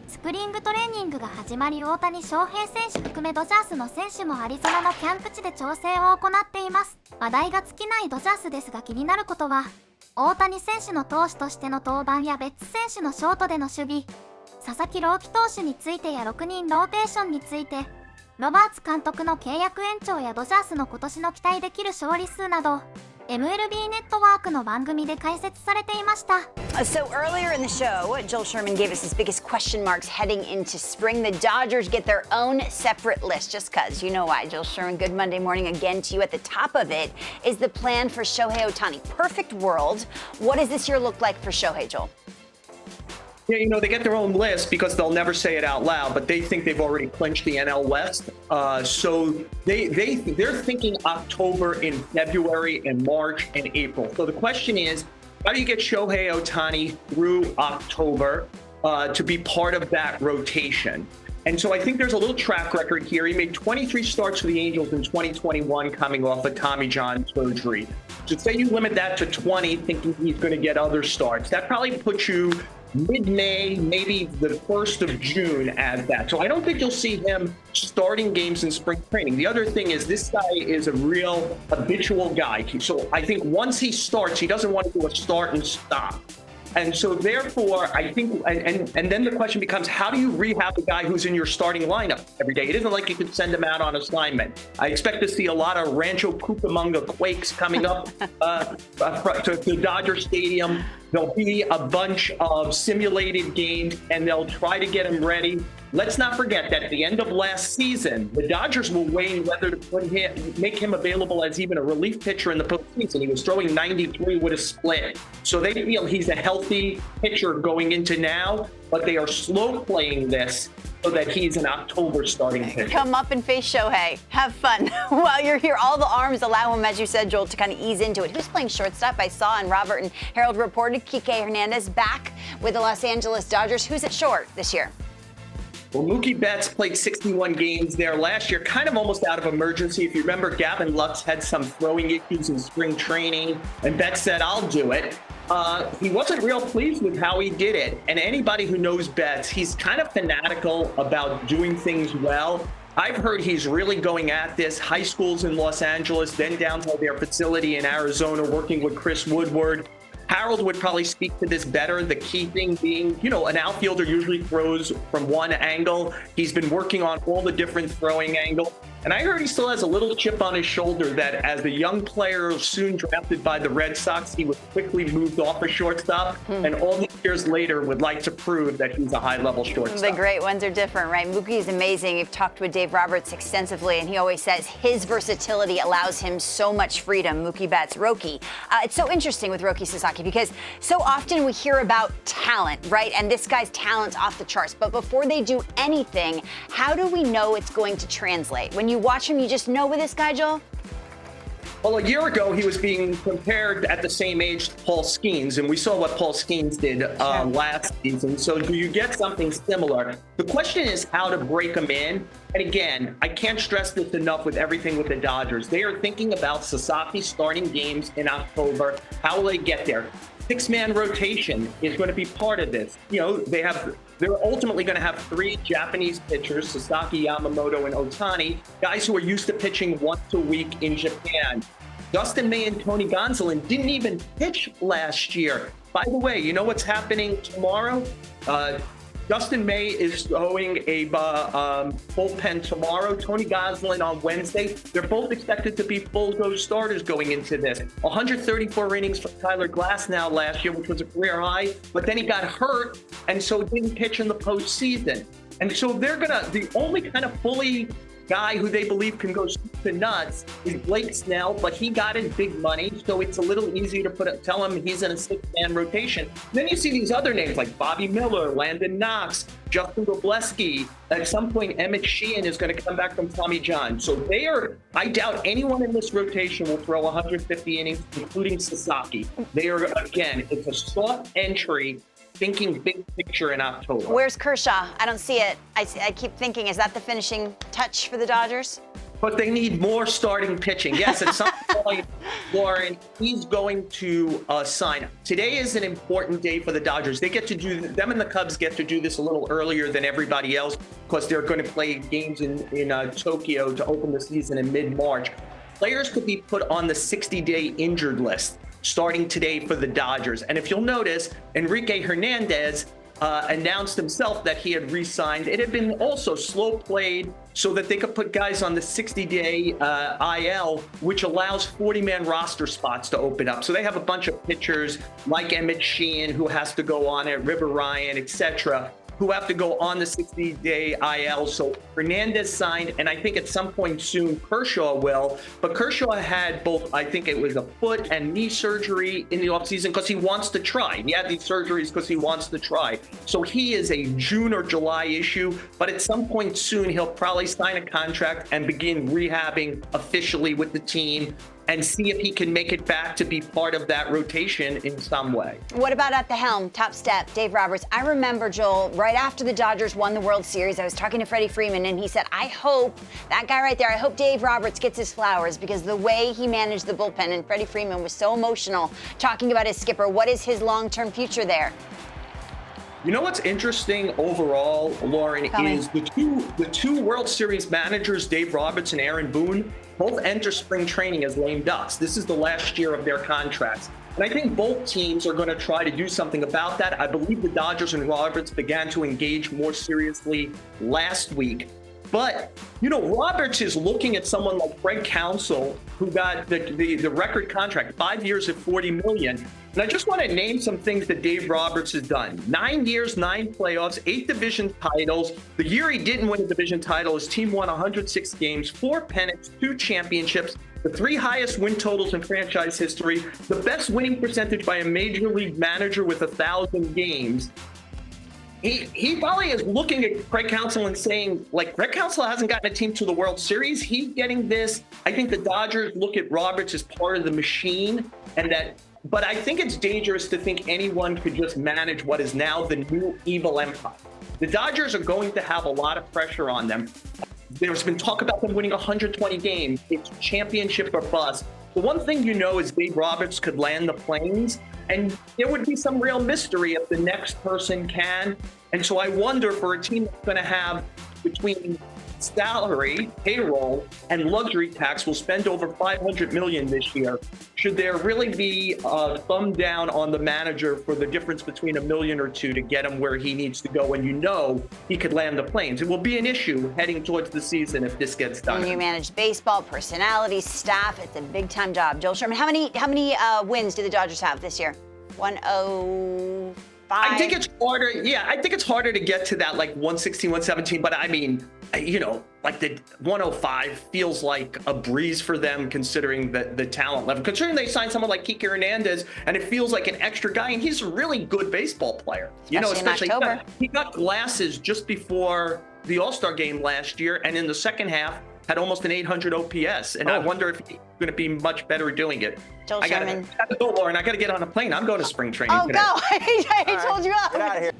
スプリングトレーニングが始まり、大谷翔平選手含めドジャースの選手もアリゾナのキャンプ地で調整を行っています。話題が尽きないドジャースですが気になることは、大谷選手の投手としての登板やベッツ選手のショートでの守備、佐々木朗希投手についてや6人ローテーションについて、ロバーツ監督の契約延長やドジャースの今年の期待できる勝利数など、MLB ネットワークの番組で解説されていました。So earlier in the show, Joel Sherman gave us his biggest question marks heading into spring. The Dodgers get their own separate list, just cuz. You know why. Joel Sherman, good Monday morning again to you. At the top of it is the plan for Shohei Otani. Perfect world. What does this year look like for Shohei, Joel? Yeah, they get their own list because they'll never say it out loud, but they think they've already clinched the NL West. So they're thinking October in February and March and April. So the question is, how do you get Shohei Otani through October to be part of that rotation? And so I think there's a little track record here. He made 23 starts for the Angels in 2021 coming off of Tommy John surgery. So say you limit that to 20, thinking he's going to get other starts. That probably puts you mid-May, maybe the 1st of June as that. So I don't think you'll see him starting games in spring training. The other thing is this guy is a real habitual guy. So I think once he starts, he doesn't want to do a start and stop. And so therefore, I think, and then the question becomes, how do you rehab a guy who's in your starting lineup every day? It isn't like you could send him out on assignment. I expect to see a lot of Rancho Cucamonga Quakes coming up to Dodger Stadium. There'll be a bunch of simulated games, and they'll try to get him ready. Let's not forget that at the end of last season, the Dodgers were weighing whether to make him available as even a relief pitcher in the postseason. He was throwing 93 with a split. So they feel he's a healthy pitcher going into now, but they are slow playing this so that he's an October starting pitcher. Come up and face Shohei. Have fun while you're here. All the arms allow him, as you said, Joel, to kind of ease into it. Who's playing shortstop? I saw, and Robert and Harold reported, Kike Hernandez back with the Los Angeles Dodgers. Who's at short this year? Well, Mookie Betts played 61 games there last year, kind of almost out of emergency. If you remember, Gavin Lux had some throwing issues in spring training, and Betts said, I'll do it. He wasn't real pleased with how he did it. And anybody who knows Betts, he's kind of fanatical about doing things well. I've heard he's really going at this. High schools in Los Angeles, then down to their facility in Arizona, working with Chris Woodward. Harold would probably speak to this better. The key thing being, an outfielder usually throws from one angle. He's been working on all the different throwing angles. And I heard he still has a little chip on his shoulder that as a young player soon drafted by the Red Sox, he was quickly moved off a shortstop. And all these years later would like to prove that he's a high-level shortstop. The great ones are different, right? Mookie is amazing. You've talked with Dave Roberts extensively, and he always says his versatility allows him so much freedom. Mookie Betts, Roki. It's so interesting with Roki Sasaki because so often we hear about talent, right? And this guy's talent's off the charts. But before they do anything, how do we know it's going to translate? When you watch him, you just know with this guy, Joel? Well, a year ago, he was being compared at the same age to Paul Skeens, and we saw what Paul Skeens did last season. So do you get something similar? The question is how to break him in. And again, I can't stress this enough with everything with the Dodgers. They are thinking about Sasaki starting games in October. How will they get there? Six-man rotation is going to be part of this. They're ultimately going to have three Japanese pitchers, Sasaki, Yamamoto, and Otani, guys who are used to pitching once a week in Japan. Dustin May and Tony Gonsolin didn't even pitch last year. By the way, you know what's happening tomorrow? Dustin May is throwing a bullpen tomorrow. Tony Gonsolin on Wednesday. They're both expected to be full-go starters going into this. 134 innings for Tyler Glasnow last year, which was a career high, but then he got hurt, and so didn't pitch in the postseason. And so the only kind of fully guy who they believe can go soup to nuts is Blake Snell, but he got his big money, so it's a little easier to tell him he's in a six-man rotation. Then you see these other names like Bobby Miller, Landon Knox, Justin Robleski. At some point, Emmett Sheehan is going to come back from Tommy John. So I doubt anyone in this rotation will throw 150 innings, including Sasaki. They are, again, it's a soft entry, thinking big picture in October. Where's Kershaw? I don't see it. I keep thinking, is that the finishing touch for the Dodgers? But they need more starting pitching. Yes, at some point, Lauren, he's going to sign. Today is an important day for the Dodgers. They get to do, them and the Cubs get to do this a little earlier than everybody else because they're going to play games in Tokyo to open the season in mid-March. Players could be put on the 60-day injured list starting today for the Dodgers. And if you'll notice, Enrique Hernandez announced himself that he had re-signed. It had been also slow played so that they could put guys on the 60-day IL, which allows 40-man roster spots to open up. So they have a bunch of pitchers like Emmett Sheehan, who has to go on it, River Ryan, etc., who have to go on the 60-day IL. So Hernandez signed, and I think at some point soon Kershaw will. But Kershaw had both, I think it was a foot and knee surgery in the offseason because he wants to try. He had these surgeries because he wants to try. So he is a June or July issue, but at some point soon he'll probably sign a contract and begin rehabbing officially with the team and see if he can make it back to be part of that rotation in some way. What about at the helm, top step, Dave Roberts? I remember, Joel, right after the Dodgers won the World Series, I was talking to Freddie Freeman, and he said, I hope, that guy right there, I hope Dave Roberts gets his flowers because the way he managed the bullpen, and Freddie Freeman was so emotional talking about his skipper. What is his long-term future there? You know what's interesting overall, Lauren, is the two World Series managers, Dave Roberts and Aaron Boone, both enter spring training as lame ducks. This is the last year of their contracts. And I think both teams are going to try to do something about that. I believe the Dodgers and Roberts began to engage more seriously last week. But, you know, Roberts is looking at someone like Greg Counsell, who got the record contract, 5 years at $40 million. And I just want to name some things that Dave Roberts has done. 9 years, 9 playoffs, 8 division titles. The year he didn't win a division title, his team won 106 games, 4 pennants, 2 championships, the 3 highest win totals in franchise history, the best winning percentage by a major league manager with 1,000 games. He probably is looking at Greg Counsell and saying, like, Greg Counsell hasn't gotten a team to the World Series. He's getting this. I think the Dodgers look at Roberts as part of the machine, and that. But I think it's dangerous to think anyone could just manage what is now the new evil empire. The Dodgers are going to have a lot of pressure on them. There's been talk about them winning 120 games. It's championship or bust. The one thing you know is Dave Roberts could land the planes, and there would be some real mystery if the next person can. And so I wonder, for a team that's going to have between salary, payroll, and luxury tax will spend over $500 million this year, should there really be a thumb down on the manager for the difference between $1 million or $2 million to get him where he needs to go when you know he could land the planes? It will be an issue heading towards the season if this gets done. And you manage baseball, personality, staff. It's a big-time job. Joel Sherman, how many wins do the Dodgers have this year? 105? I think it's harder. Yeah, I think it's harder to get to that like 116, 117. But I mean, you know, like the 105 feels like a breeze for them considering the talent level. Considering they signed someone like Kike Hernandez, and it feels like an extra guy, and he's a really good baseball player. You know, especially he got glasses just before the All-Star game last year, and in the second half had almost an 800 OPS. And I wonder if he's going to be much better doing it. Joel Sherman. I gotta go, Lauren. I got to get on a plane. I'm going to spring training today. Oh, go! I told you off. Get out of here.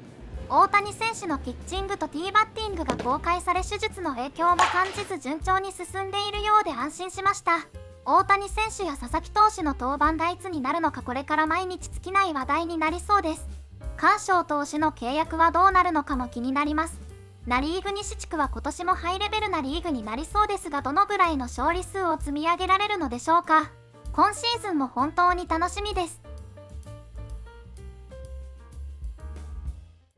大谷選手のピッチングとティーバッティングが公開され手術の影響も感じず順調に進んでいるようで安心しました。大谷選手や佐々木投手の登板がいつになるのかこれから毎日尽きない話題になりそうです。カーショウ投手の契約はどうなるのかも気になります。ナ・リーグ西地区は今年もハイレベルなリーグになりそうですがどのぐらいの勝利数を積み上げられるのでしょうか。今シーズンも本当に楽しみです。